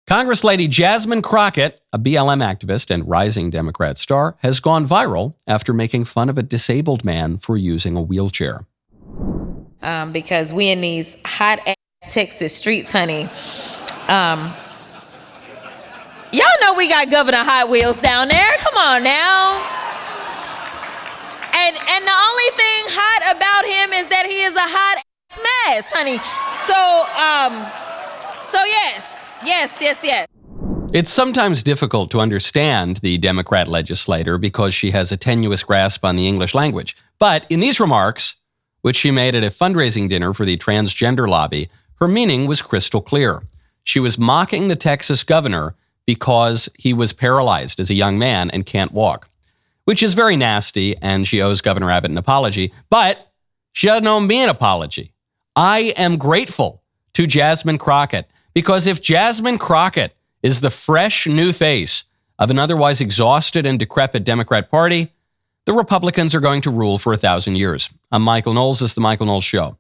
Congress Lady Jasmine Crockett, a BLM activist and rising Democrat star, has gone viral after making fun of a disabled man for using a wheelchair. Because we in these hot-ass Texas streets, honey. Y'all know we got Governor Hot Wheels down there. Come on now. And the only thing hot about him is that he is a hot-ass mess, honey. So yes. It's sometimes difficult to understand the Democrat legislator because she has a tenuous grasp on the English language. But in these remarks, which she made at a fundraising dinner for the transgender lobby, her meaning was crystal clear. She was mocking the Texas governor because he was paralyzed as a young man and can't walk, which is very nasty, and she owes Governor Abbott an apology, but she doesn't owe me an apology. I am grateful to Jasmine Crockett, because if Jasmine Crockett is the fresh new face of an otherwise exhausted and decrepit Democrat Party, the Republicans are going to rule for 1,000 years. I'm Michael Knowles. This is The Michael Knowles Show.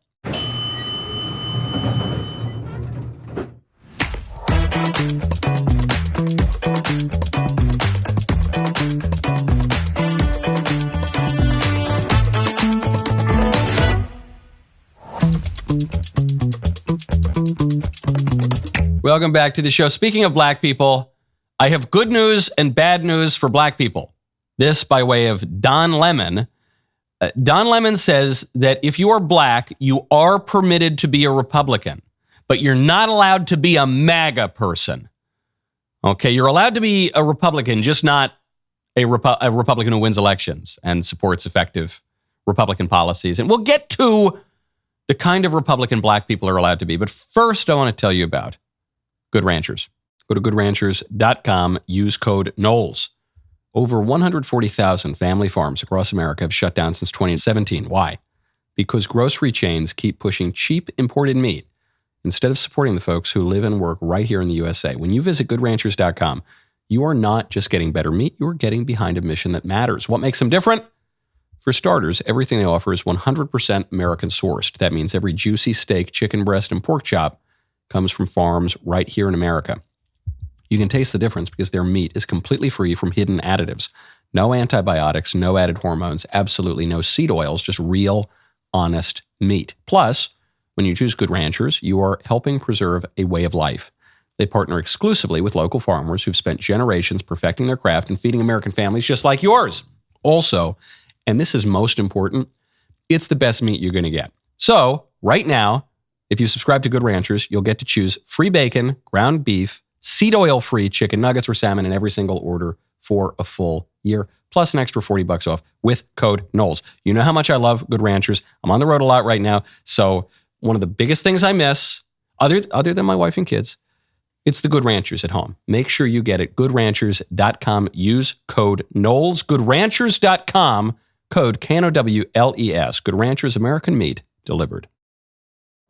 Welcome back to the show. Speaking of black people, I have good news and bad news for black people. This by way of Don Lemon. Don Lemon says that if you are black, you are permitted to be a Republican, but you're not allowed to be a MAGA person. Okay, you're allowed to be a Republican, just not a Republican who wins elections and supports effective Republican policies. And we'll get to the kind of Republican black people are allowed to be. But first, I want to tell you about Good Ranchers. Go to goodranchers.com, use code Knowles. Over 140,000 family farms across America have shut down since 2017. Why? Because grocery chains keep pushing cheap imported meat instead of supporting the folks who live and work right here in the USA. When you visit goodranchers.com, you are not just getting better meat, you are getting behind a mission that matters. What makes them different? For starters, everything they offer is 100% American sourced. That means every juicy steak, chicken breast, and pork chop comes from farms right here in America. You can taste the difference because their meat is completely free from hidden additives. No antibiotics, no added hormones, absolutely no seed oils, just real, honest meat. Plus, when you choose Good Ranchers, you are helping preserve a way of life. They partner exclusively with local farmers who've spent generations perfecting their craft and feeding American families just like yours. Also, and this is most important, it's the best meat you're going to get. So, right now, if you subscribe to Good Ranchers, you'll get to choose free bacon, ground beef, seed oil-free chicken nuggets or salmon in every single order for a full year, plus an extra $40 off with code Knowles. You know how much I love Good Ranchers. I'm on the road a lot right now, so one of the biggest things I miss, other than my wife and kids, it's the Good Ranchers at home. Make sure you get it. GoodRanchers.com. Use code Knowles. GoodRanchers.com. Code KNOWLES. Good Ranchers, American meat delivered.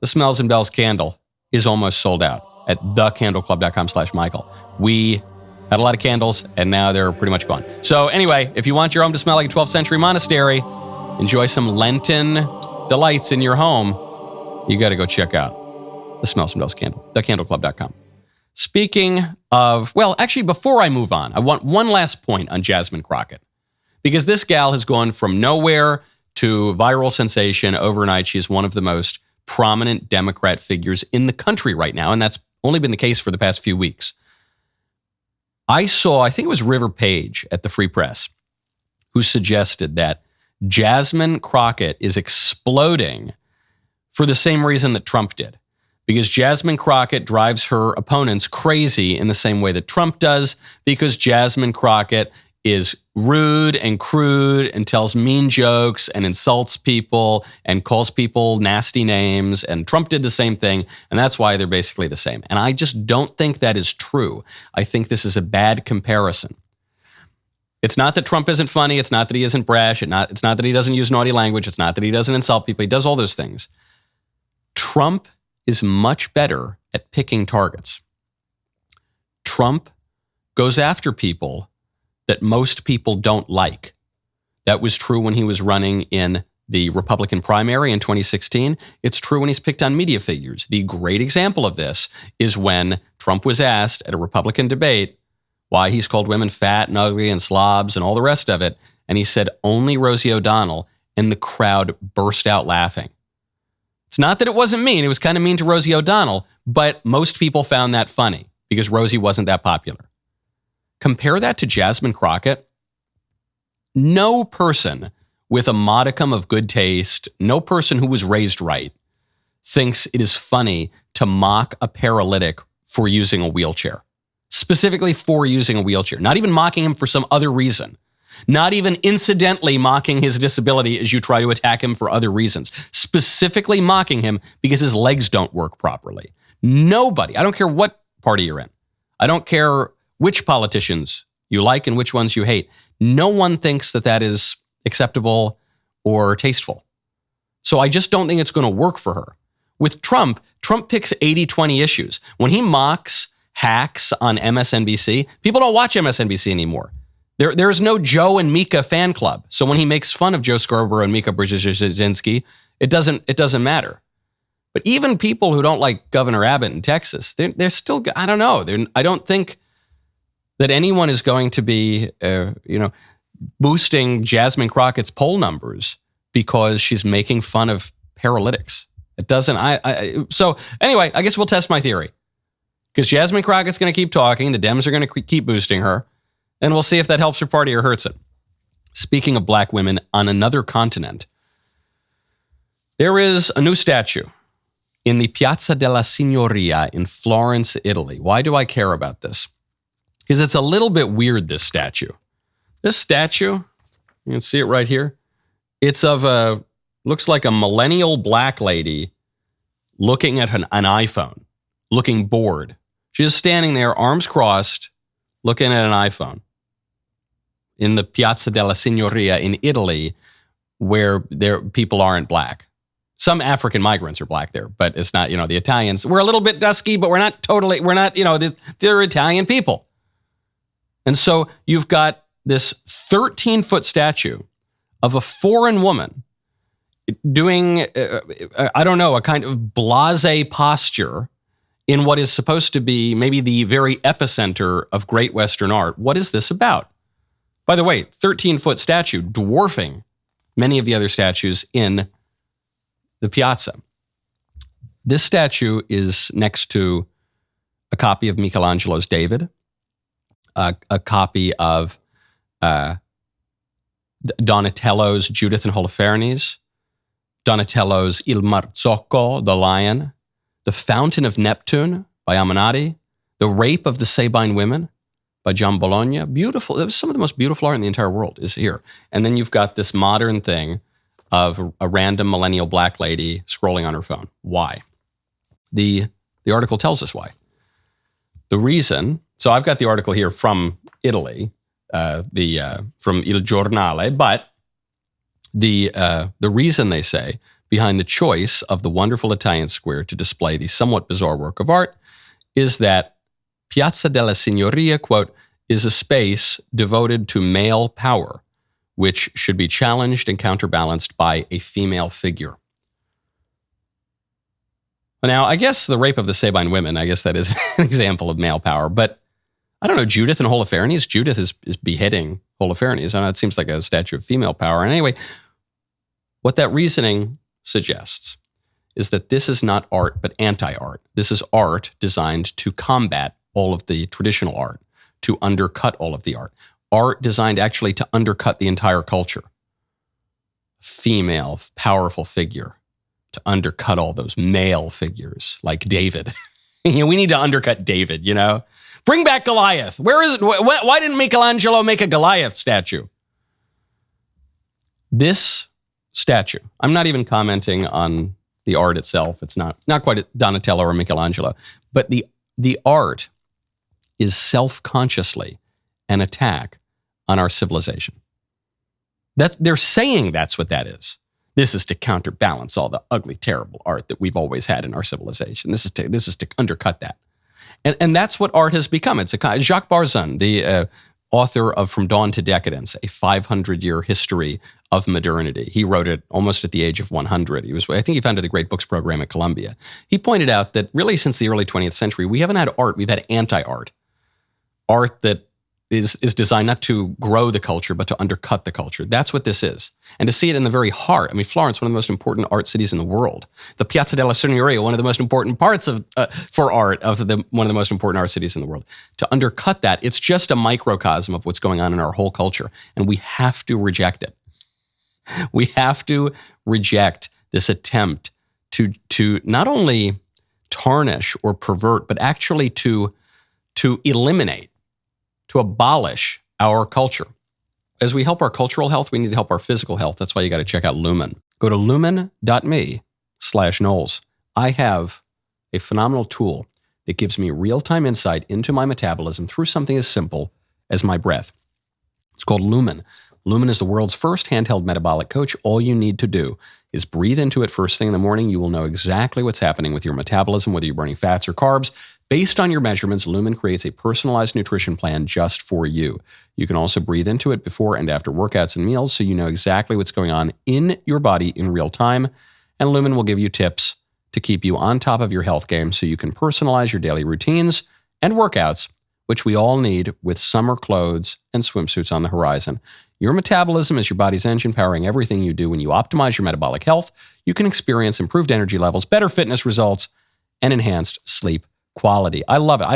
The Smells and Bells candle is almost sold out at thecandleclub.com/Michael. We had a lot of candles, and now they're pretty much gone. So anyway, if you want your home to smell like a 12th century monastery, enjoy some Lenten delights in your home, you got to go check out the Smells and Bells candle, thecandleclub.com. Speaking of, well, actually, before I move on, I want one last point on Jasmine Crockett, because this gal has gone from nowhere to viral sensation overnight. She is one of the most prominent Democrat figures in the country right now, and that's only been the case for the past few weeks. I think it was River Page at the Free Press, who suggested that Jasmine Crockett is exploding for the same reason that Trump did. Because Jasmine Crockett drives her opponents crazy in the same way that Trump does, because Jasmine Crockett is rude and crude and tells mean jokes and insults people and calls people nasty names. And Trump did the same thing. And that's why they're basically the same. And I just don't think that is true. I think this is a bad comparison. It's not that Trump isn't funny. It's not that he isn't brash. It's not that he doesn't use naughty language. It's not that he doesn't insult people. He does all those things. Trump is much better at picking targets. Trump goes after people that most people don't like. That was true when he was running in the Republican primary in 2016. It's true when he's picked on media figures. The great example of this is when Trump was asked at a Republican debate why he's called women fat and ugly and slobs and all the rest of it. And he said, only Rosie O'Donnell, and the crowd burst out laughing. It's not that it wasn't mean. It was kind of mean to Rosie O'Donnell, but most people found that funny because Rosie wasn't that popular. Compare that to Jasmine Crockett. No person with a modicum of good taste, no person who was raised right, thinks it is funny to mock a paralytic for using a wheelchair. Specifically for using a wheelchair. Not even mocking him for some other reason. Not even incidentally mocking his disability as you try to attack him for other reasons. Specifically mocking him because his legs don't work properly. Nobody, I don't care what party you're in. I don't care which politicians you like and which ones you hate. No one thinks that that is acceptable or tasteful. So I just don't think it's going to work for her. With Trump picks 80-20 issues. When he mocks hacks on MSNBC, people don't watch MSNBC anymore. There's no Joe and Mika fan club. So when he makes fun of Joe Scarborough and Mika Brzezinski, it doesn't matter. But even people who don't like Governor Abbott in Texas, they're still, I don't know. I don't think that anyone is going to be, boosting Jasmine Crockett's poll numbers because she's making fun of paralytics. It doesn't, so anyway, I guess we'll test my theory. Because Jasmine Crockett's going to keep talking. The Dems are going to keep boosting her. And we'll see if that helps her party or hurts it. Speaking of black women on another continent, there is a new statue in the Piazza della Signoria in Florence, Italy. Why do I care about this? Because it's a little bit weird, this statue. This statue, you can see it right here. It's of looks like a millennial black lady looking at an iPhone, looking bored. She's standing there, arms crossed, looking at an iPhone in the Piazza della Signoria in Italy, where people aren't black. Some African migrants are black there, but it's not, the Italians. We're a little bit dusky, but we're not, they're Italian people. And so you've got this 13-foot statue of a foreign woman doing, a kind of blasé posture in what is supposed to be maybe the very epicenter of great Western art. What is this about? By the way, 13-foot statue dwarfing many of the other statues in the piazza. This statue is next to a copy of Michelangelo's David, a copy of Donatello's Judith and Holofernes, Donatello's Il Marzocco, the Lion, The Fountain of Neptune by Ammannati, The Rape of the Sabine Women by John Bologna. Beautiful. Some of the most beautiful art in the entire world is here. And then you've got this modern thing of a random millennial black lady scrolling on her phone. Why? The article tells us why. The reason, so I've got the article here from Italy, from Il Giornale, but the reason, they say, behind the choice of the wonderful Italian square to display the somewhat bizarre work of art is that Piazza della Signoria, quote, is a space devoted to male power, which should be challenged and counterbalanced by a female figure. Now, I guess the rape of the Sabine women, I guess that is an example of male power, but I don't know, Judith and Holofernes? Judith is beheading Holofernes. I know it seems like a statue of female power. And anyway, what that reasoning suggests is that this is not art, but anti-art. This is art designed to combat all of the traditional art, to undercut all of the art. Art designed actually to undercut the entire culture. Female, powerful figure to undercut all those male figures like David. We need to undercut David, Bring back Goliath. Where is it? Why didn't Michelangelo make a Goliath statue? This statue, I'm not even commenting on the art itself. It's not quite Donatello or Michelangelo, but the art is self-consciously an attack on our civilization. They're saying that's what that is. This is to counterbalance all the ugly, terrible art that we've always had in our civilization. This is to undercut that. And that's what art has become. It's Jacques Barzun, the author of From Dawn to Decadence, a 500-year history of modernity. He wrote it almost at the age of 100. I think he founded the Great Books program at Columbia. He pointed out that really since the early 20th century, we haven't had art, we've had anti-art. Art that is designed not to grow the culture, but to undercut the culture. That's what this is. And to see it in the very heart. I mean, Florence, one of the most important art cities in the world. The Piazza della Signoria, one of the most important parts of for art of one of the most important art cities in the world. To undercut that, it's just a microcosm of what's going on in our whole culture. And we have to reject it. We have to reject this attempt to not only tarnish or pervert, but actually to eliminate, to abolish our culture. As we help our cultural health, we need to help our physical health. That's why you got to check out Lumen. Go to lumen.me/Knowles. I have a phenomenal tool that gives me real-time insight into my metabolism through something as simple as my breath. It's called Lumen. Lumen is the world's first handheld metabolic coach. All you need to do is breathe into it first thing in the morning. You will know exactly what's happening with your metabolism, whether you're burning fats or carbs. Based on your measurements, Lumen creates a personalized nutrition plan just for you. You can also breathe into it before and after workouts and meals so you know exactly what's going on in your body in real time. And Lumen will give you tips to keep you on top of your health game so you can personalize your daily routines and workouts, which we all need with summer clothes and swimsuits on the horizon. Your metabolism is your body's engine powering everything you do. When you optimize your metabolic health, you can experience improved energy levels, better fitness results, and enhanced sleep quality. I love it.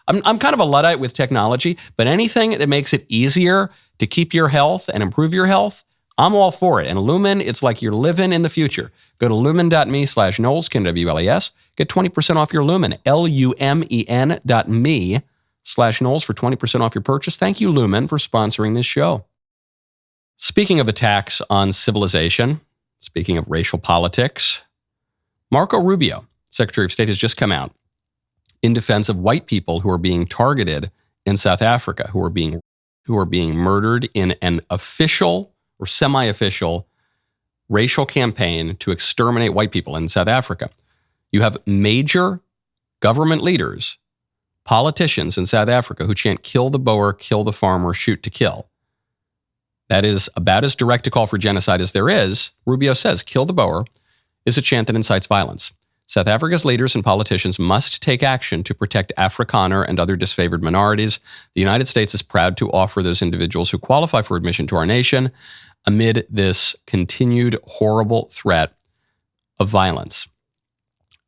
I'm kind of a Luddite with technology, but anything that makes it easier to keep your health and improve your health, I'm all for it. And Lumen, it's like you're living in the future. Go to lumen.me/Knowles, KNWLES. Get 20% off your Lumen, lumen.me/Knowles for 20% off your purchase. Thank you, Lumen, for sponsoring this show. Speaking of attacks on civilization, speaking of racial politics, Marco Rubio, Secretary of State, has just come out in defense of white people who are being targeted in South Africa, who are being murdered in an official or semi-official racial campaign to exterminate white people in South Africa. You have major government leaders, politicians in South Africa who chant, "Kill the Boer, kill the farmer, shoot to kill." That is about as direct a call for genocide as there is. Rubio says, "Kill the Boer" is a chant that incites violence. South Africa's leaders and politicians must take action to protect Afrikaner and other disfavored minorities. The United States is proud to offer those individuals who qualify for admission to our nation amid this continued horrible threat of violence.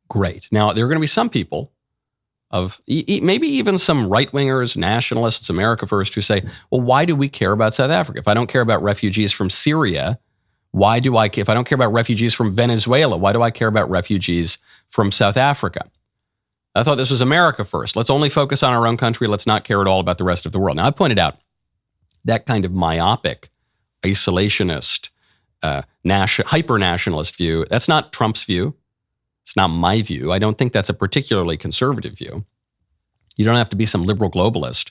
Great. Now, there are going to be some people of maybe even some right-wingers, nationalists, America First, who say, well, why do we care about South Africa? If I don't care about refugees from Syria, if I don't care about refugees from Venezuela, why do I care about refugees from South Africa? I thought this was America First. Let's only focus on our own country. Let's not care at all about the rest of the world. Now, I pointed out that kind of myopic, isolationist, hyper-nationalist view, that's not Trump's view. It's not my view. I don't think that's a particularly conservative view. You don't have to be some liberal globalist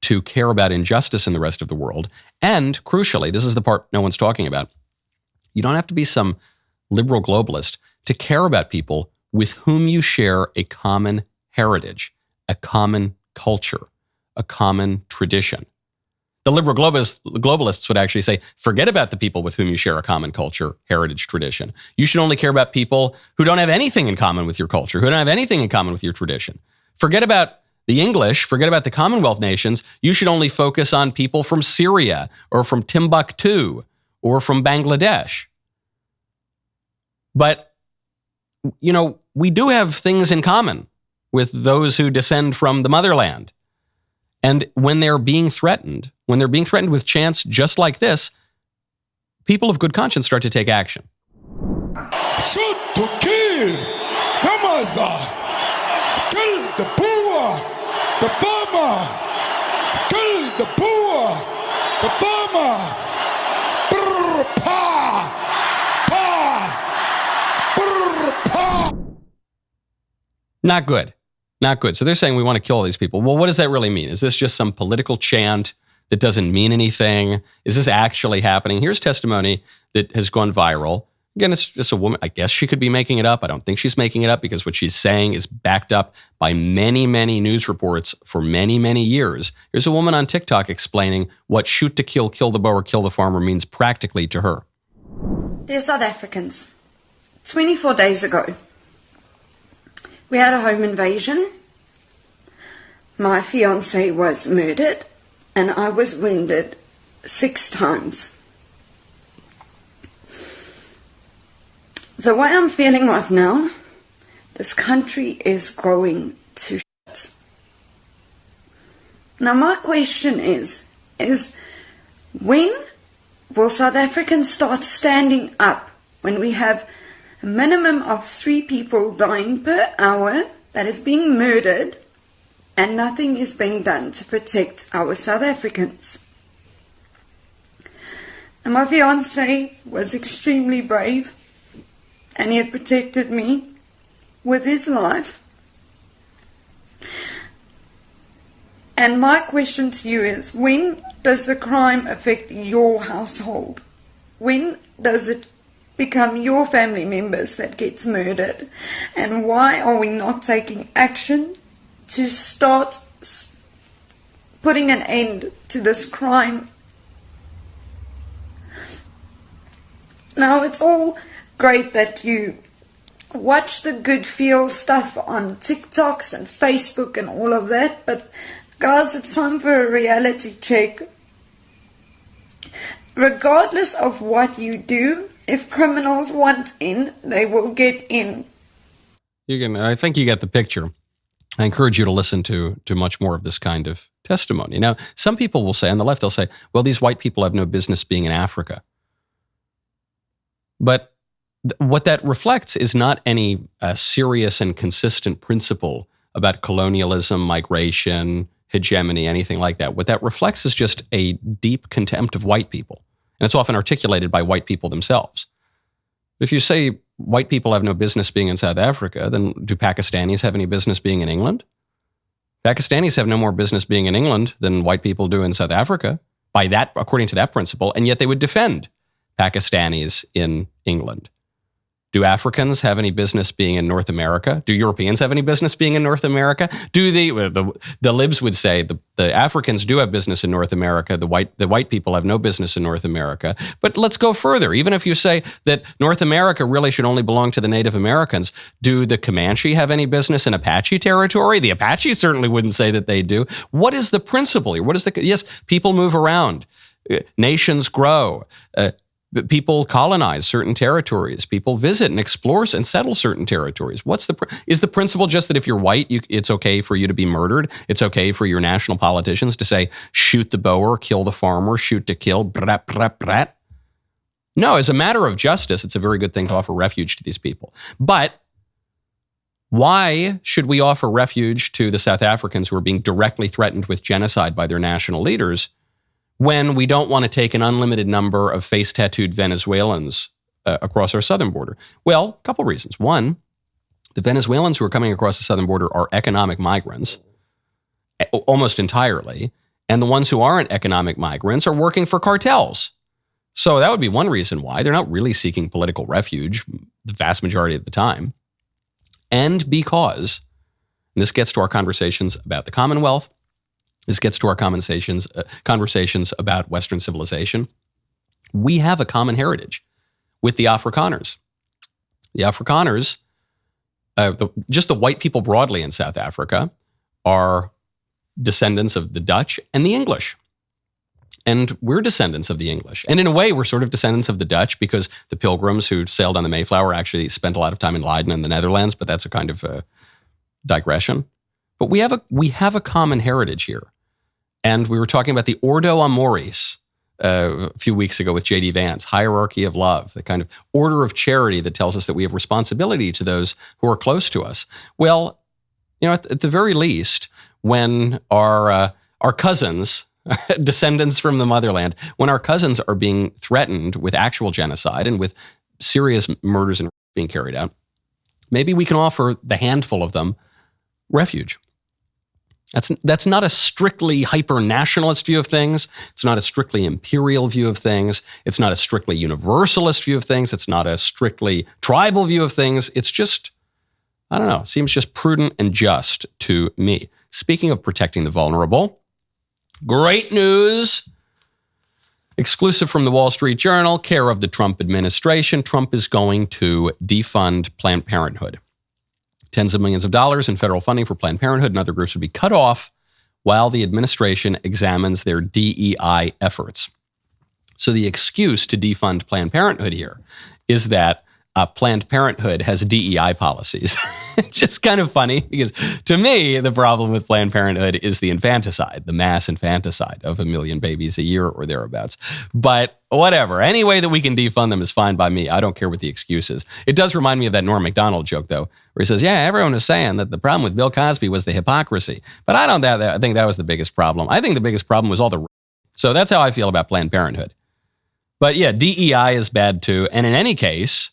to care about injustice in the rest of the world. And crucially, this is the part no one's talking about, you don't have to be some liberal globalist to care about people with whom you share a common heritage, a common culture, a common tradition. The liberal globalists would actually say, forget about the people with whom you share a common culture, heritage, tradition. You should only care about people who don't have anything in common with your culture, who don't have anything in common with your tradition. Forget about the English, forget about the Commonwealth nations. You should only focus on people from Syria or from Timbuktu or from Bangladesh. But, we do have things in common with those who descend from the motherland. And when they're being threatened with chants just like this, people of good conscience start to take action. Shoot to kill. Hamaza. Kill the poor. The farmer. Kill the poor. The farmer. Brr, pa. Pa. Brr, pa. Not good. Not good. So they're saying we want to kill all these people. Well, what does that really mean? Is this just some political chant that doesn't mean anything? Is this actually happening? Here's testimony that has gone viral Again, it's just a woman. I guess she could be making it up. I don't think she's making it up because what she's saying is backed up by many, many news reports for many, many years. Here's a woman on TikTok explaining what shoot to kill the boer, kill the farmer means practically to her. Dear South Africans, 24 days ago, we had a home invasion. My fiance was murdered and I was wounded 6 times. The way I'm feeling right now, this country is going to shit. Now my question is when will South Africans start standing up when we have a minimum of 3 people dying per hour that is being murdered and nothing is being done to protect our South Africans? And my fiancé was extremely brave and he had protected me with his life. And my question to you is, when does the crime affect your household? When does it become your family members that gets murdered? And why are we not taking action to start putting an end to this crime? Now, it's all great that you watch the good feel stuff on TikToks and Facebook and all of that, but guys, it's time for a reality check. Regardless of what you do, if criminals want in, they will get in. I think you get the picture. I encourage you to listen to much more of this kind of testimony. Now, some people will say, on the left, they'll say, well, these white people have no business being in Africa. But what that reflects is not any serious and consistent principle about colonialism, migration, hegemony, anything like that. What that reflects is just a deep contempt of white people. And it's often articulated by white people themselves. If you say white people have no business being in South Africa, then do Pakistanis have any business being in England? Pakistanis have no more business being in England than white people do in South Africa, according to that principle, and yet they would defend Pakistanis in England. Do Africans have any business being in North America? Do Europeans have any business being in North America? The libs would say the Africans do have business in North America. The white people have no business in North America. But let's go further. Even if you say that North America really should only belong to the Native Americans, do the Comanche have any business in Apache territory? The Apache certainly wouldn't say that they do. What is the principle here? Yes, people move around. Nations grow. People colonize certain territories. People visit and explore and settle certain territories. Is the principle just that if you're white, it's okay for you to be murdered? It's okay for your national politicians to say, shoot the boer, kill the farmer, shoot to kill, brat, brat, brat? No, as a matter of justice, it's a very good thing to offer refuge to these people. But why should we offer refuge to the South Africans who are being directly threatened with genocide by their national leaders when we don't want to take an unlimited number of face-tattooed Venezuelans across our southern border? Well, a couple reasons. One, the Venezuelans who are coming across the southern border are economic migrants, almost entirely, and the ones who aren't economic migrants are working for cartels. So that would be one reason why. They're not really seeking political refuge the vast majority of the time. And because, and this gets to our conversations about the Commonwealth, this gets to our conversations about Western civilization. We have a common heritage with the Afrikaners. The Afrikaners, just the white people broadly in South Africa, are descendants of the Dutch and the English. And we're descendants of the English. And in a way, we're sort of descendants of the Dutch because the Pilgrims who sailed on the Mayflower actually spent a lot of time in Leiden and the Netherlands, but that's a kind of digression. But we have a common heritage here. And we were talking about the Ordo Amoris a few weeks ago with J.D. Vance, hierarchy of love, the kind of order of charity that tells us that we have responsibility to those who are close to us. Well, at the very least, when our cousins, descendants from the motherland, when our cousins are being threatened with actual genocide and with serious murders and being carried out, maybe we can offer the handful of them refuge. That's not a strictly hyper-nationalist view of things. It's not a strictly imperial view of things. It's not a strictly universalist view of things. It's not a strictly tribal view of things. It's just, I don't know, it seems just prudent and just to me. Speaking of protecting the vulnerable, great news. Exclusive from the Wall Street Journal, care of the Trump administration. Trump is going to defund Planned Parenthood. Tens of millions of dollars in federal funding for Planned Parenthood and other groups would be cut off while the administration examines their DEI efforts. So the excuse to defund Planned Parenthood here is that Planned Parenthood has DEI policies. It's just kind of funny because to me, the problem with Planned Parenthood is the infanticide, the mass infanticide of 1 million babies a year or thereabouts. But whatever, any way that we can defund them is fine by me. I don't care what the excuse is. It does remind me of that Norm Macdonald joke, though, where he says, yeah, everyone was saying that the problem with Bill Cosby was the hypocrisy. But I think that was the biggest problem. I think the biggest problem was all the... So that's how I feel about Planned Parenthood. But yeah, DEI is bad too. And in any case,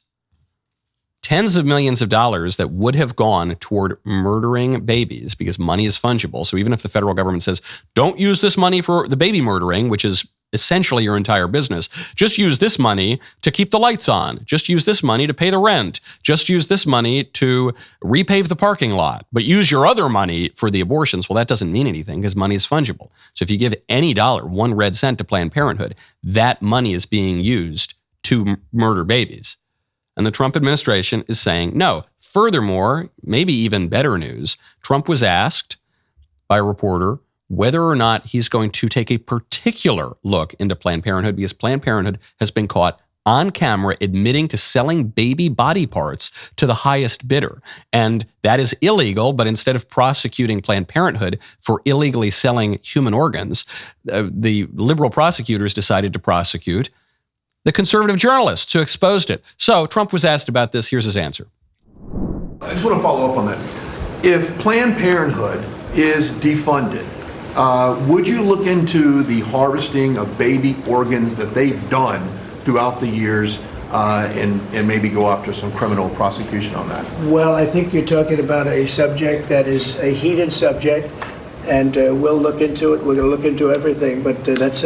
tens of millions of dollars that would have gone toward murdering babies because money is fungible. So even if the federal government says, don't use this money for the baby murdering, which is essentially your entire business, just use this money to keep the lights on. Just use this money to pay the rent. Just use this money to repave the parking lot. But use your other money for the abortions. Well, that doesn't mean anything because money is fungible. So if you give any dollar, 1 red cent to Planned Parenthood, that money is being used to murder babies. And the Trump administration is saying no. Furthermore, maybe even better news, Trump was asked by a reporter whether or not he's going to take a particular look into Planned Parenthood because Planned Parenthood has been caught on camera admitting to selling baby body parts to the highest bidder. And that is illegal, but instead of prosecuting Planned Parenthood for illegally selling human organs, the liberal prosecutors decided to prosecute the conservative journalists who exposed it. So Trump was asked about this. Here's his answer. I just want to follow up on that. If Planned Parenthood is defunded, would you look into the harvesting of baby organs that they've done throughout the years and maybe go after some criminal prosecution on that? Well, I think you're talking about a subject that is a heated subject. And we'll look into it. We're going to look into everything. But that's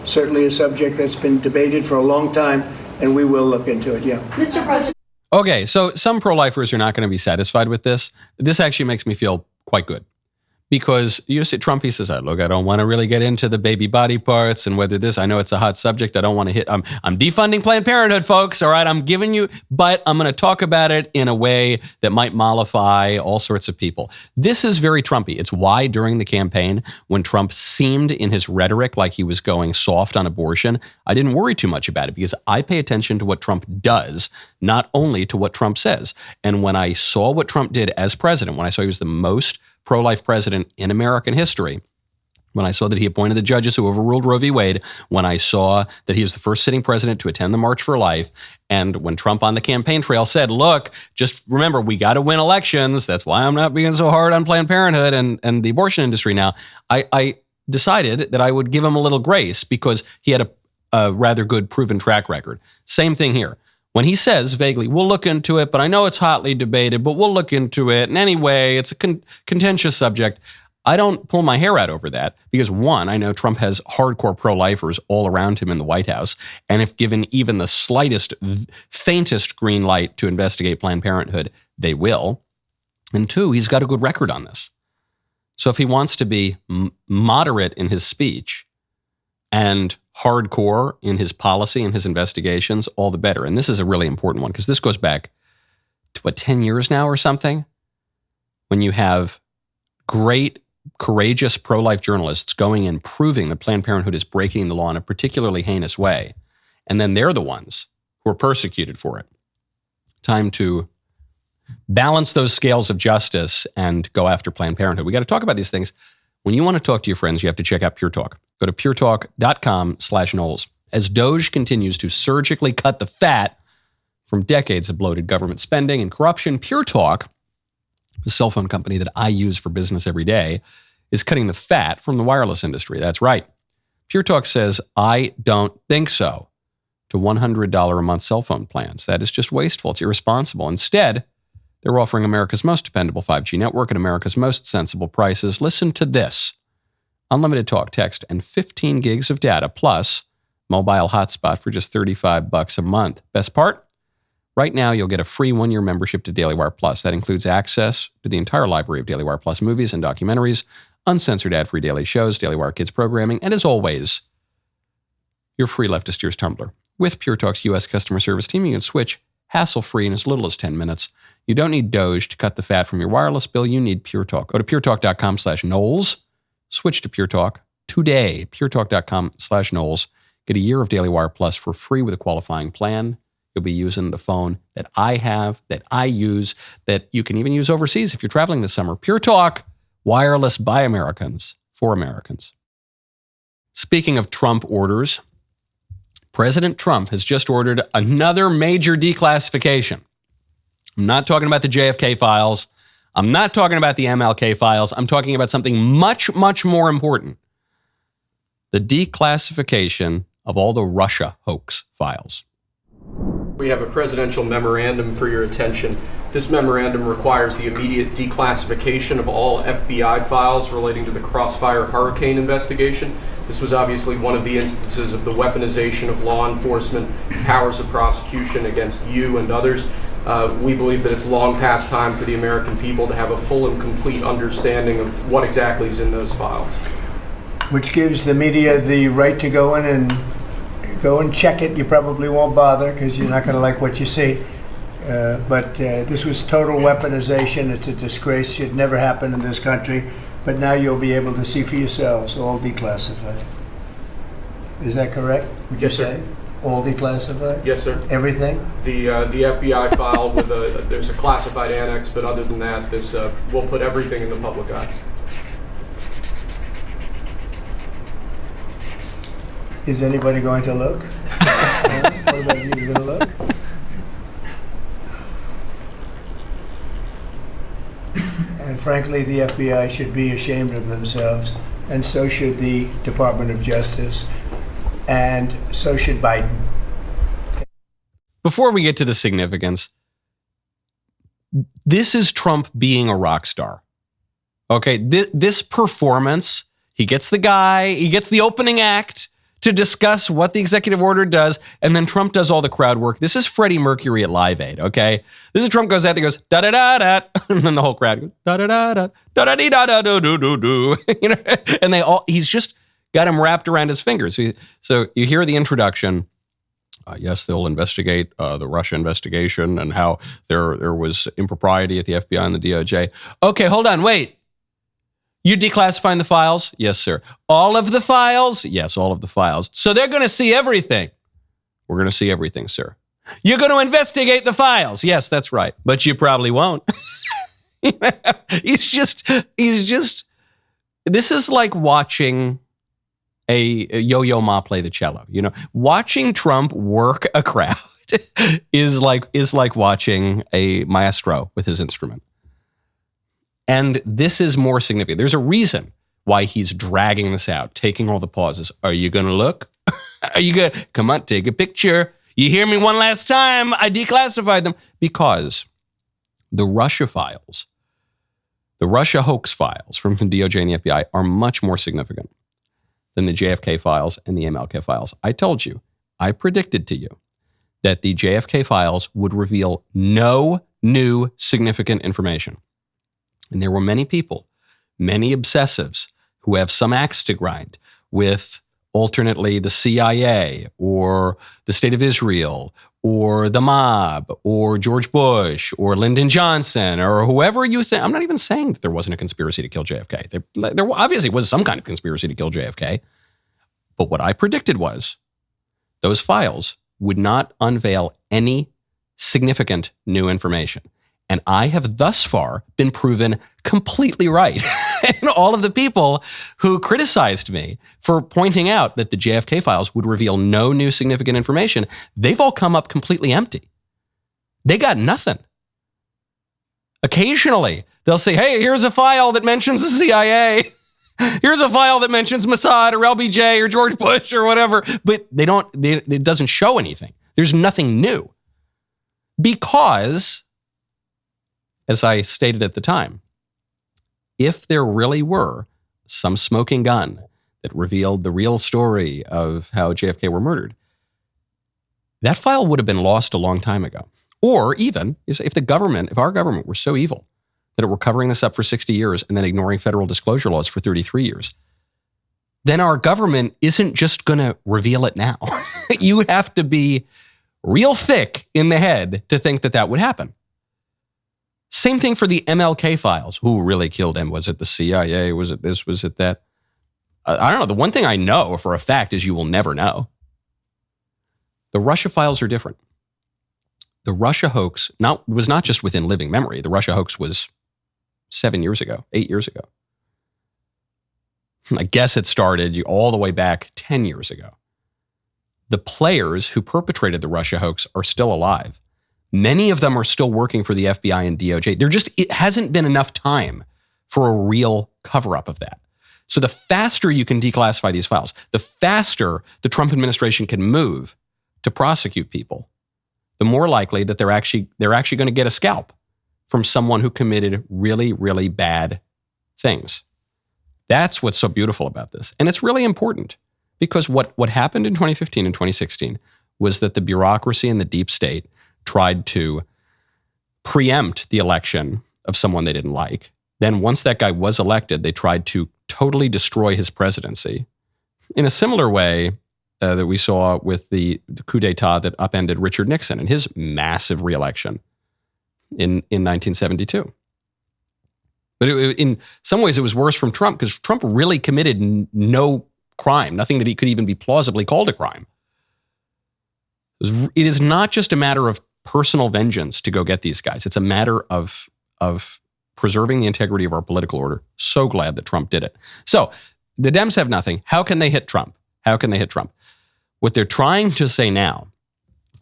certainly a subject that's been debated for a long time, and we will look into it, yeah. Mr. President. Okay, so some pro-lifers are not going to be satisfied with this. This actually makes me feel quite good. Because you see, Trump, he says, look, I don't want to really get into the baby body parts and whether this, I know it's a hot subject. I don't want to hit, I'm defunding Planned Parenthood, folks. All right, I'm giving you, but I'm going to talk about it in a way that might mollify all sorts of people. This is very Trumpy. It's why during the campaign, when Trump seemed in his rhetoric like he was going soft on abortion, I didn't worry too much about it because I pay attention to what Trump does, not only to what Trump says. And when I saw what Trump did as president, when I saw he was the most pro-life president in American history, when I saw that he appointed the judges who overruled Roe v. Wade, when I saw that he was the first sitting president to attend the March for Life, and when Trump on the campaign trail said, look, just remember, we got to win elections. That's why I'm not being so hard on Planned Parenthood and the abortion industry now. I decided that I would give him a little grace because he had a rather good proven track record. Same thing here. When he says vaguely, we'll look into it, but I know it's hotly debated, but we'll look into it. And anyway, it's a contentious subject. I don't pull my hair out over that because, one, I know Trump has hardcore pro-lifers all around him in the White House. And if given even the slightest, faintest green light to investigate Planned Parenthood, they will. And two, he's got a good record on this. So if he wants to be moderate in his speech and hardcore in his policy and his investigations, all the better. And this is a really important one because this goes back to 10 years now or something, when you have great, courageous pro-life journalists going and proving that Planned Parenthood is breaking the law in a particularly heinous way. And then they're the ones who are persecuted for it. Time to balance those scales of justice and go after Planned Parenthood. We got to talk about these things. When you want to talk to your friends, you have to check out Pure Talk. Go to puretalk.com/Knowles. As DOGE continues to surgically cut the fat from decades of bloated government spending and corruption, Pure Talk, the cell phone company that I use for business every day, is cutting the fat from the wireless industry. That's right. Pure Talk says, I don't think so, to $100 a month cell phone plans. That is just wasteful. It's irresponsible. Instead, They're offering America's most dependable 5G network at America's most sensible prices. Listen to this. Unlimited talk, text, and 15 gigs of data, plus mobile hotspot for just $35 a month. Best part? Right now, you'll get a free 1-year membership to DailyWire Plus. That includes access to the entire library of DailyWire Plus movies and documentaries, uncensored ad-free daily shows, DailyWire Kids programming, and as always, your free leftist ears tumbler. With Pure Talk's U.S. customer service team, you can switch hassle-free in as little as 10 minutes. You don't need Doge to cut the fat from your wireless bill. You need Pure Talk. Go to puretalk.com/Knowles. Switch to Pure Talk today. puretalk.com/Knowles. Get a year of DailyWire Plus for free with a qualifying plan. You'll be using the phone that I have, that I use, that you can even use overseas if you're traveling this summer. Pure Talk, wireless by Americans, for Americans. Speaking of Trump orders, President Trump has just ordered another major declassification. I'm not talking about the JFK files. I'm not talking about the MLK files. I'm talking about something much, much more important. The declassification of all the Russia hoax files. We have a presidential memorandum for your attention. This memorandum requires the immediate declassification of all FBI files relating to the Crossfire Hurricane investigation. This was obviously one of the instances of the weaponization of law enforcement powers of prosecution against you and others. We believe that it's long past time for the American people to have a full and complete understanding of what exactly is in those files. Which gives the media the right to go in and check it. You probably won't bother because you're not going to like what you see. But this was total weaponization. It's a disgrace. Should never happen in this country. But now you'll be able to see for yourselves, all declassified. Is that correct? Would you Yes, sir. say? All declassified? Yes, sir. Everything? The FBI file with there's a classified annex, but other than that, this we'll put everything in the public eye. Is anybody going to look? What about you? You going to look? And frankly, the FBI should be ashamed of themselves, and so should the Department of Justice, and so should Biden. Before we get to the significance, this is Trump being a rock star. Okay, this performance, he gets the opening act to discuss what the executive order does, and then Trump does all the crowd work. This is Freddie Mercury at Live Aid, okay? This is Trump goes out there, goes da-da-da-da, and then the whole crowd goes da-da-da-da, da-da-dee-da-da-do-do-do, you know, and he's just got him wrapped around his fingers. So you hear the introduction. Yes, they'll investigate the Russia investigation and how there was impropriety at the FBI and the DOJ. Okay, hold on, wait. You declassifying the files? Yes, sir. All of the files? Yes, all of the files. So they're going to see everything. We're going to see everything, sir. You're going to investigate the files? Yes, that's right. But you probably won't. He's just, this is like watching a Yo-Yo Ma play the cello. You know, watching Trump work a crowd is like watching a maestro with his instrument. And this is more significant. There's a reason why he's dragging this out, taking all the pauses. Are you going to look? Are you going to come on, take a picture? You hear me one last time? I declassified them because the Russia files, the Russia hoax files from the DOJ and the FBI are much more significant than the JFK files and the MLK files. I told you, I predicted to you that the JFK files would reveal no new significant information. And there were many people, many obsessives who have some axe to grind with alternately the CIA or the State of Israel or the mob or George Bush or Lyndon Johnson or whoever you think. I'm not even saying that there wasn't a conspiracy to kill JFK. There obviously was some kind of conspiracy to kill JFK. But what I predicted was those files would not unveil any significant new information. And I have thus far been proven completely right. And all of the people who criticized me for pointing out that the JFK files would reveal no new significant information, they've all come up completely empty. They got nothing. Occasionally, they'll say, hey, here's a file that mentions the CIA. Here's a file that mentions Mossad or LBJ or George Bush or whatever. But it doesn't show anything. There's nothing new. Because as I stated at the time, if there really were some smoking gun that revealed the real story of how JFK were murdered, that file would have been lost a long time ago. Or even if our government were so evil that it were covering this up for 60 years and then ignoring federal disclosure laws for 33 years, then our government isn't just going to reveal it now. You have to be real thick in the head to think that that would happen. Same thing for the MLK files. Who really killed him? Was it the CIA? Was it this? Was it that? I don't know. The one thing I know for a fact is you will never know. The Russia files are different. The Russia hoax was not just within living memory. The Russia hoax was 8 years ago. I guess it started all the way back 10 years ago. The players who perpetrated the Russia hoax are still alive. Many of them are still working for the FBI and DOJ. It hasn't been enough time for a real cover-up of that. So the faster you can declassify these files, the faster the Trump administration can move to prosecute people, the more likely that they're actually going to get a scalp from someone who committed really, really bad things. That's what's so beautiful about this. And it's really important because what happened in 2015 and 2016 was that the bureaucracy and the deep state tried to preempt the election of someone they didn't like. Then once that guy was elected, they tried to totally destroy his presidency in a similar way that we saw with the coup d'etat that upended Richard Nixon and his massive reelection in 1972. But in some ways, it was worse from Trump because Trump really committed no crime, nothing that he could even be plausibly called a crime. It is not just a matter of personal vengeance to go get these guys. It's a matter of preserving the integrity of our political order. So glad that Trump did it. So the Dems have nothing. How can they hit Trump? What they're trying to say now,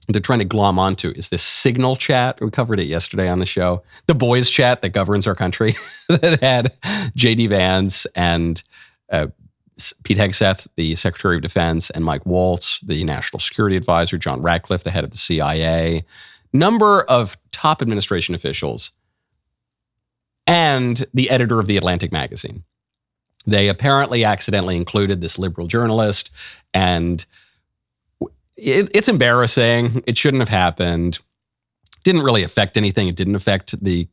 they're trying to glom onto is this signal chat. We covered it yesterday on the show. The boys chat that governs our country that had J.D. Vance and Pete Hegseth, the Secretary of Defense, and Mike Waltz, the National Security Advisor, John Ratcliffe, the head of the CIA, number of top administration officials, and the editor of The Atlantic magazine. They apparently accidentally included this liberal journalist, and it's embarrassing. It shouldn't have happened. Didn't really affect anything. It didn't affect the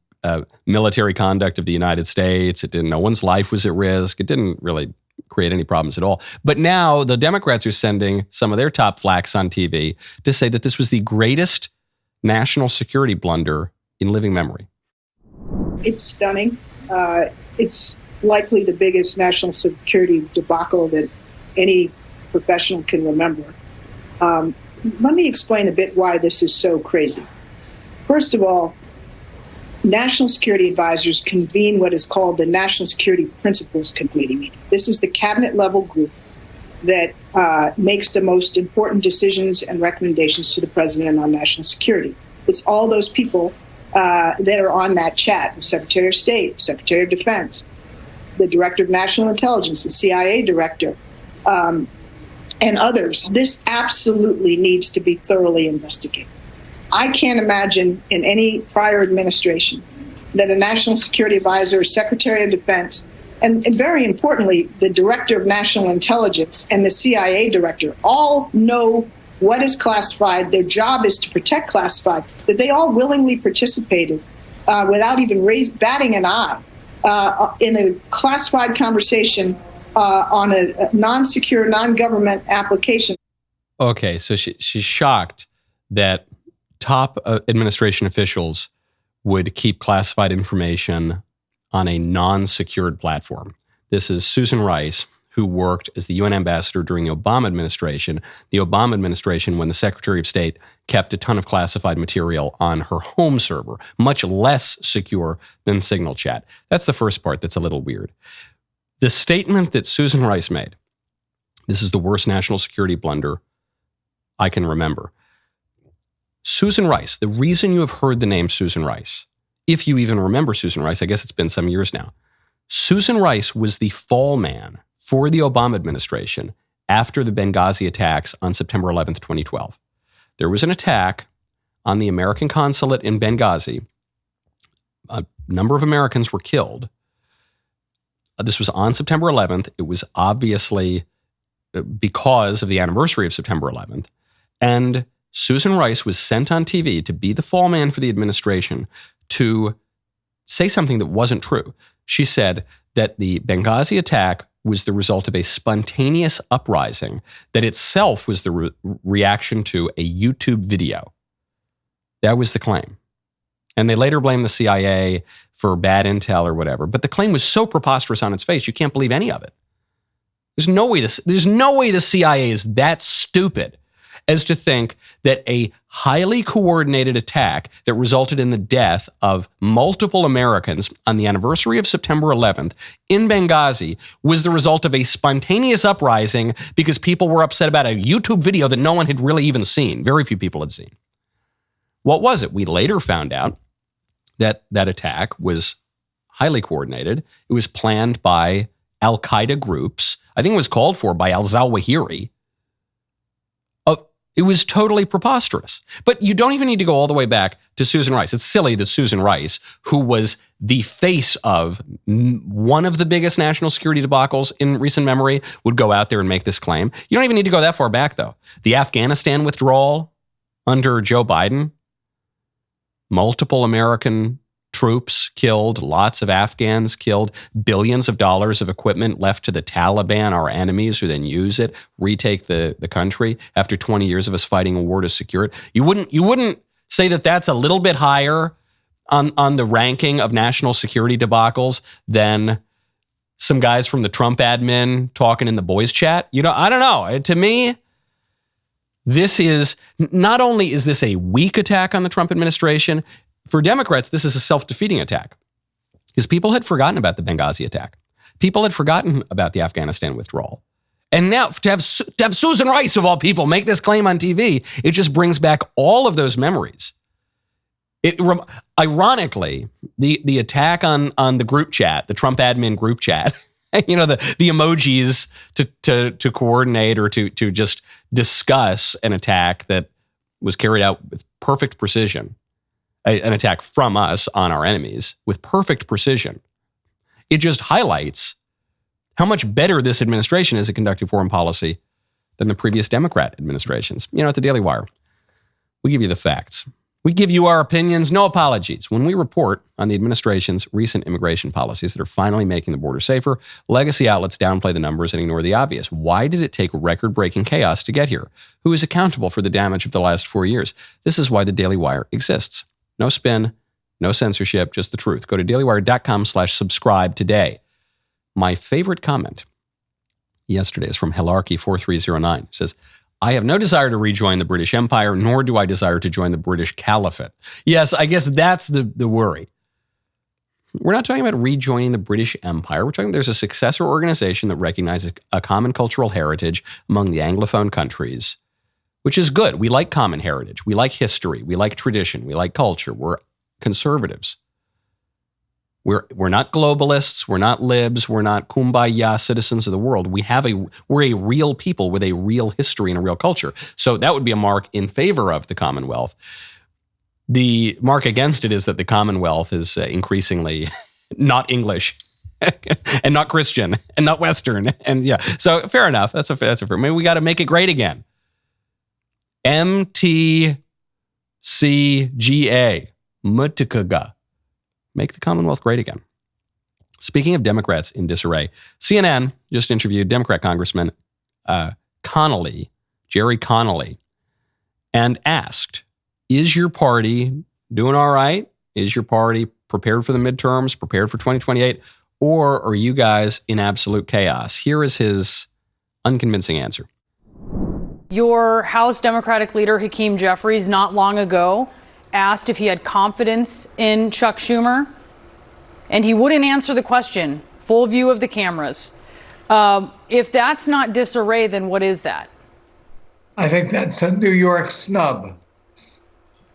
military conduct of the United States. No one's life was at risk. It didn't really create any problems at all. But now the Democrats are sending some of their top flacks on TV to say that this was the greatest national security blunder in living memory. It's stunning. It's likely the biggest national security debacle that any professional can remember. Let me explain a bit why this is so crazy. First of all, national security advisors convene what is called the National Security Principles Committee meeting. This is the cabinet level group that makes the most important decisions and recommendations to the president on national security. It's all those people that are on that chat: the Secretary of State, Secretary of Defense, the Director of National Intelligence, the CIA Director, and others. This absolutely needs to be thoroughly investigated. I can't imagine in any prior administration that a national security advisor, Secretary of Defense, and very importantly, the Director of National Intelligence and the CIA Director all know what is classified. Their job is to protect classified, that they all willingly participated without even batting an eye in a classified conversation on a non-secure, non-government application. Okay, so she's shocked that top administration officials would keep classified information on a non-secured platform. This is Susan Rice, who worked as the UN ambassador during the Obama administration. The Obama administration, when the Secretary of State kept a ton of classified material on her home server, much less secure than Signal Chat. That's the first part that's a little weird. The statement that Susan Rice made, this is the worst national security blunder I can remember. Susan Rice, the reason you have heard the name Susan Rice, if you even remember Susan Rice, I guess it's been some years now. Susan Rice was the fall man for the Obama administration after the Benghazi attacks on September 11th, 2012. There was an attack on the American consulate in Benghazi a number of Americans were killed. This was on September 11th. It was obviously because of the anniversary of September 11th. And Susan Rice was sent on TV to be the fall man for the administration to say something that wasn't true. She said that the Benghazi attack was the result of a spontaneous uprising that itself was the reaction to a YouTube video. That was the claim. And they later blamed the CIA for bad intel or whatever. But the claim was so preposterous on its face, you can't believe any of it. There's no way the CIA is that stupid as to think that a highly coordinated attack that resulted in the death of multiple Americans on the anniversary of September 11th in Benghazi was the result of a spontaneous uprising because people were upset about a YouTube video that no one had really even seen. Very few people had seen. What was it? We later found out that that attack was highly coordinated. It was planned by Al-Qaeda groups. I think it was called for by al-Zawahiri. It was totally preposterous. But you don't even need to go all the way back to Susan Rice. It's silly that Susan Rice, who was the face of one of the biggest national security debacles in recent memory, would go out there and make this claim. You don't even need to go that far back, though. The Afghanistan withdrawal under Joe Biden, multiple American troops killed, lots of Afghans killed, billions of dollars of equipment left to the Taliban, our enemies, who then use it, retake the country after 20 years of us fighting a war to secure it. You wouldn't say that that's a little bit higher on the ranking of national security debacles than some guys from the Trump admin talking in the boys chat? I don't know. To me, this is not only is this a weak attack on the Trump administration, for Democrats, this is a self-defeating attack because people had forgotten about the Benghazi attack. People had forgotten about the Afghanistan withdrawal. And now to have Susan Rice, of all people, make this claim on TV, it just brings back all of those memories. Ironically, the attack on the group chat, the Trump admin group chat, the emojis to coordinate or to just discuss an attack that was carried out with perfect precision. An attack from us on our enemies with perfect precision. It just highlights how much better this administration is at conducting foreign policy than the previous Democrat administrations. At the Daily Wire, we give you the facts. We give you our opinions, no apologies. When we report on the administration's recent immigration policies that are finally making the border safer, legacy outlets downplay the numbers and ignore the obvious. Why did it take record-breaking chaos to get here? Who is accountable for the damage of the last 4 years? This is why the Daily Wire exists. No spin, no censorship, just the truth. Go to dailywire.com/subscribe today. My favorite comment yesterday is from Helarchy4309. It says, I have no desire to rejoin the British Empire, nor do I desire to join the British Caliphate. Yes, I guess that's the worry. We're not talking about rejoining the British Empire. We're talking there's a successor organization that recognizes a common cultural heritage among the Anglophone countries, which is good. We like common heritage. We like history. We like tradition. We like culture. We're conservatives. We're not globalists. We're not libs. We're not kumbaya citizens of the world. We're a real people with a real history and a real culture. So that would be a mark in favor of the Commonwealth. The mark against it is that the Commonwealth is increasingly not English and not Christian and not Western. And yeah, so fair enough. That's a fair. Maybe we got to make it great again. MTCGA, Mutikaga. Make the Commonwealth great again. Speaking of Democrats in disarray, CNN just interviewed Democrat Congressman Connolly, Jerry Connolly, and asked, is your party doing all right? Is your party prepared for the midterms, prepared for 2028? Or are you guys in absolute chaos? Here is his unconvincing answer. Your House Democratic leader, Hakeem Jeffries, not long ago asked if he had confidence in Chuck Schumer, and he wouldn't answer the question. Full view of the cameras. If that's not disarray, then what is that? I think that's a New York snub.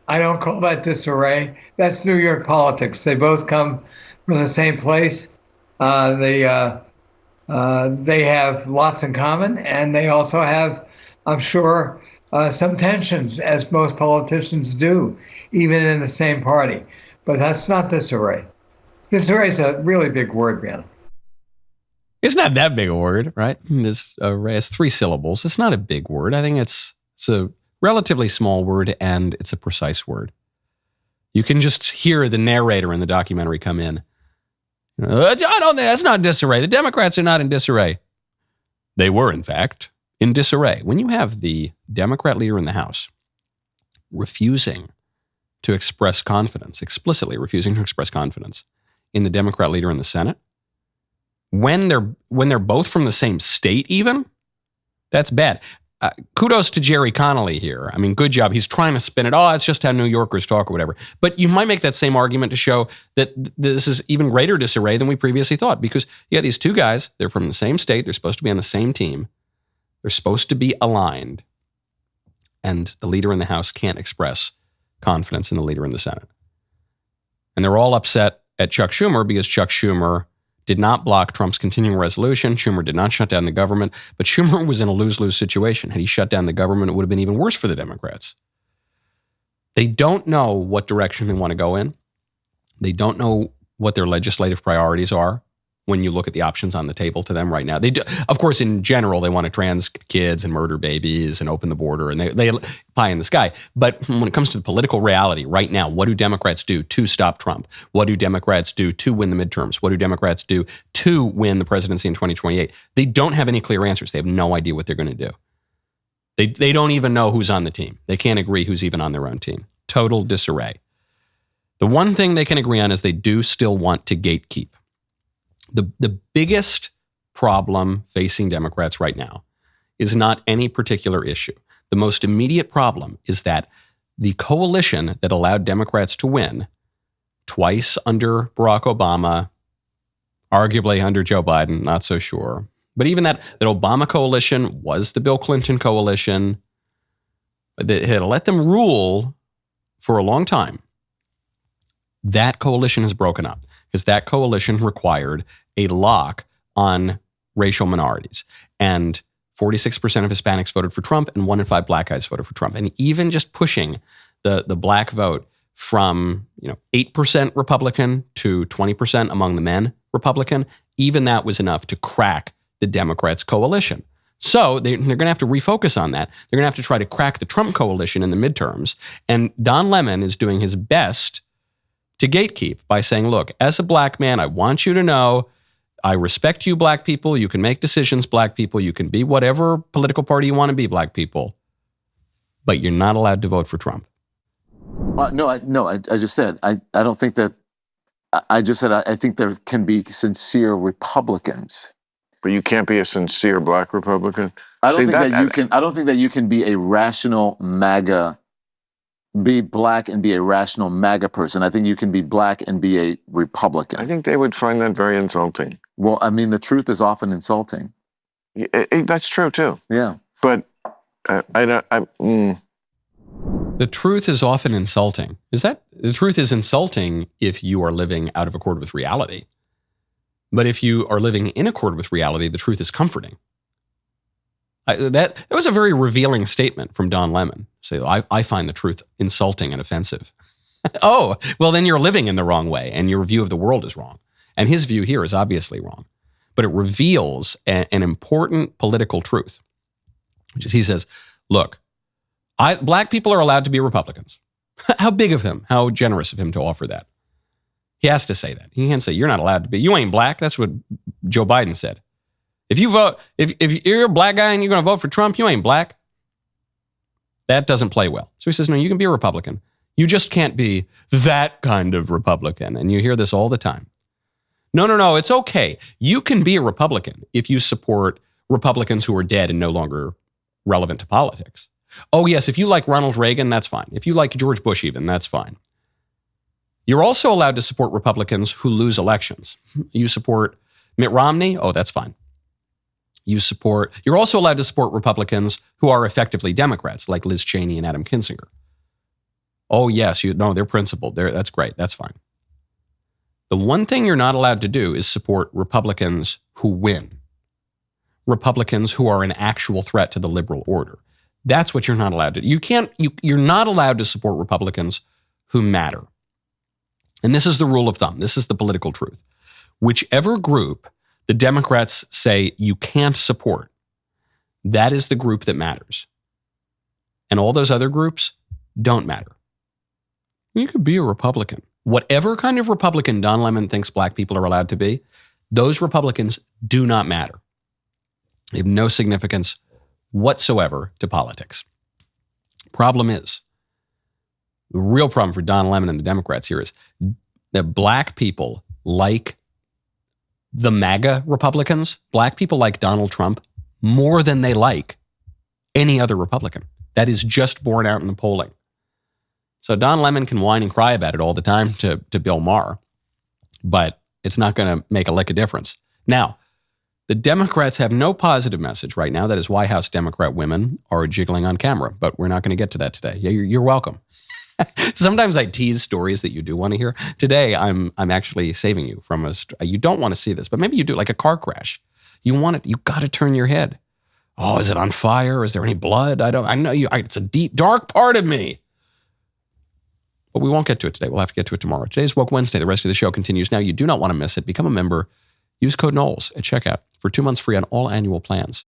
I don't call that disarray. That's New York politics. They both come from the same place. They have lots in common, and they also have, I'm sure, some tensions, as most politicians do, even in the same party. but that's not disarray. Disarray is a really big word, man. It's not that big a word, right? Disarray has 3 syllables. It's not a big word. I think it's a relatively small word, and it's a precise word. You can just hear the narrator in the documentary come in. I don't think that's not disarray. The Democrats are not in disarray. They were, in fact, in disarray. When you have the Democrat leader in the House refusing to express confidence, explicitly refusing to express confidence in the Democrat leader in the Senate, when they're both from the same state even, that's bad. Kudos to Jerry Connolly here. I mean, good job. He's trying to spin it. Oh, it's just how New Yorkers talk or whatever. But you might make that same argument to show that this is even greater disarray than we previously thought, because you got these 2 guys, they're from the same state, they're supposed to be on the same team, they're supposed to be aligned, and the leader in the House can't express confidence in the leader in the Senate. And they're all upset at Chuck Schumer because Chuck Schumer did not block Trump's continuing resolution. Schumer did not shut down the government, but Schumer was in a lose-lose situation. Had he shut down the government, it would have been even worse for the Democrats. They don't know what direction they want to go in. They don't know what their legislative priorities are when you look at the options on the table to them right now. They do, of course, in general, they want to trans kids and murder babies and open the border, and they pie in the sky. But when it comes to the political reality right now, what do Democrats do to stop Trump? What do Democrats do to win the midterms? What do Democrats do to win the presidency in 2028? They don't have any clear answers. They have no idea what they're going to do. They don't even know who's on the team. They can't agree who's even on their own team. Total disarray. The one thing they can agree on is they do still want to gatekeep. The biggest problem facing Democrats right now is not any particular issue. The most immediate problem is that the coalition that allowed Democrats to win twice under Barack Obama, arguably under Joe Biden, not so sure. But even that Obama coalition was the Bill Clinton coalition that had let them rule for a long time. That coalition has broken up because that coalition required a lock on racial minorities. And 46% of Hispanics voted for Trump, and 1 in 5 black guys voted for Trump. And even just pushing the black vote from 8% Republican to 20% among the men Republican, even that was enough to crack the Democrats' coalition. So they're going to have to refocus on that. They're going to have to try to crack the Trump coalition in the midterms. And Don Lemon is doing his best to gatekeep by saying, look, as a black man, I want you to know I respect you, black people. You can make decisions, black people. You can be whatever political party you want to be, black people. But you're not allowed to vote for Trump. I just said, I don't think that, I just said, I think there can be sincere Republicans. But you can't be a sincere black Republican? I don't think that you can be a rational MAGA, be black and be a rational MAGA person. I think you can be black and be a Republican. I think they would find that very insulting. Well, I mean, the truth is often insulting. That's true, too. Yeah. But The truth is often insulting. The truth is insulting if you are living out of accord with reality. But if you are living in accord with reality, the truth is comforting. That was a very revealing statement from Don Lemon. So I find the truth insulting and offensive. Oh, well, then you're living in the wrong way and your view of the world is wrong. And his view here is obviously wrong. But it reveals an important political truth, which is he says, look, black people are allowed to be Republicans. How big of him, how generous of him to offer that. He has to say that. He can't say, you're not allowed to be. You ain't black. That's what Joe Biden said. If you vote, if you're a black guy and you're going to vote for Trump, you ain't black. That doesn't play well. So he says, no, you can be a Republican. You just can't be that kind of Republican. And you hear this all the time. No, it's okay. You can be a Republican if you support Republicans who are dead and no longer relevant to politics. Oh, yes, if you like Ronald Reagan, that's fine. If you like George Bush even, that's fine. You're also allowed to support Republicans who lose elections. You support Mitt Romney? Oh, that's fine. You're also allowed to support Republicans who are effectively Democrats, like Liz Cheney and Adam Kinzinger. Oh, yes, they're principled. That's great. That's fine. The one thing you're not allowed to do is support Republicans who win. Republicans who are an actual threat to the liberal order. That's what you're not allowed to do. You're not allowed to support Republicans who matter. And this is the rule of thumb. This is the political truth. Whichever group the Democrats say you can't support, that is the group that matters. And all those other groups don't matter. You could be a Republican. Whatever kind of Republican Don Lemon thinks black people are allowed to be, those Republicans do not matter. They have no significance whatsoever to politics. Problem is, the real problem for Don Lemon and the Democrats here is that black people like the MAGA Republicans, black people like Donald Trump more than they like any other Republican. That is just borne out in the polling. So Don Lemon can whine and cry about it all the time to Bill Maher, but it's not going to make a lick of difference. Now, the Democrats have no positive message right now. That is why House Democrat women are jiggling on camera, but we're not going to get to that today. Yeah, you're welcome. Sometimes I tease stories that you do want to hear. Today, I'm actually saving you from you don't want to see this, but maybe you do, like a car crash. You want it. You got to turn your head. Oh, is it on fire? Is there any blood? I know you. It's a deep, dark part of me. But we won't get to it today. We'll have to get to it tomorrow. Today's Woke Wednesday. The rest of the show continues now. You do not want to miss it. Become a member. Use code Knowles at checkout for 2 months free on all annual plans.